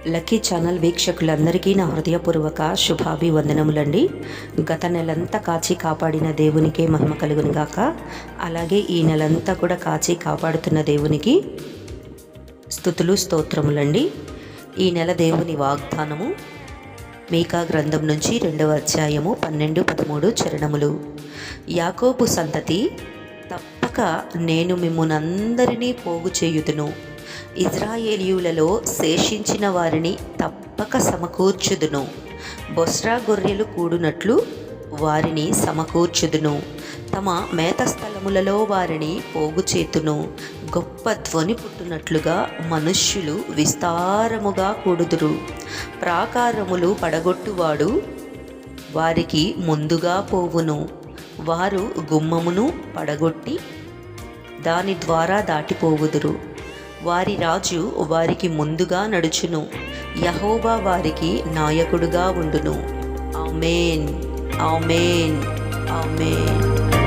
Lucky channel వీక్షకులందరికీ నా హృదయపూర్వక శుభాభివందనములండి. గత నెలంతా కాచి కాపాడిన దేవునికే మహిమ కలుగును గాక. అలాగే ఈ నెలంతా కూడా కాచి కాపాడుతున్న దేవునికి స్తుతులు స్తోత్రములండి. ఈ నెల దేవుని వాగ్దానము మీకా గ్రంథం నుంచి 2వ అధ్యాయము 12-13 చరణములు. యాకోబు సంతతి, తప్పక నేను మిమ్మునందరినీ పోగు చేయుదును, ఇజ్రాయేలీయులలో శేషించిన వారిని తప్పక సమకూర్చుదును. బొస్రా గొర్రెలు కూడునట్లు వారిని సమకూర్చుదును, తమ మేత స్థలములలో వారిని పోగు చేతును. గొప్ప ధ్వని పుట్టునట్లుగా మనుష్యులు విస్తారముగా కూడుదురు. ప్రాకారములు పడగొట్టువాడు వారికి ముందుగా పోవును. వారు గుమ్మమును పడగొట్టి దాని ద్వారా దాటిపోవుదురు. వారి రాజు వారికి ముందుగా నడుచును. యెహోవా వారికి నాయకుడుగా ఉండును. ఆమేన్, ఆమేన్, ఆమేన్.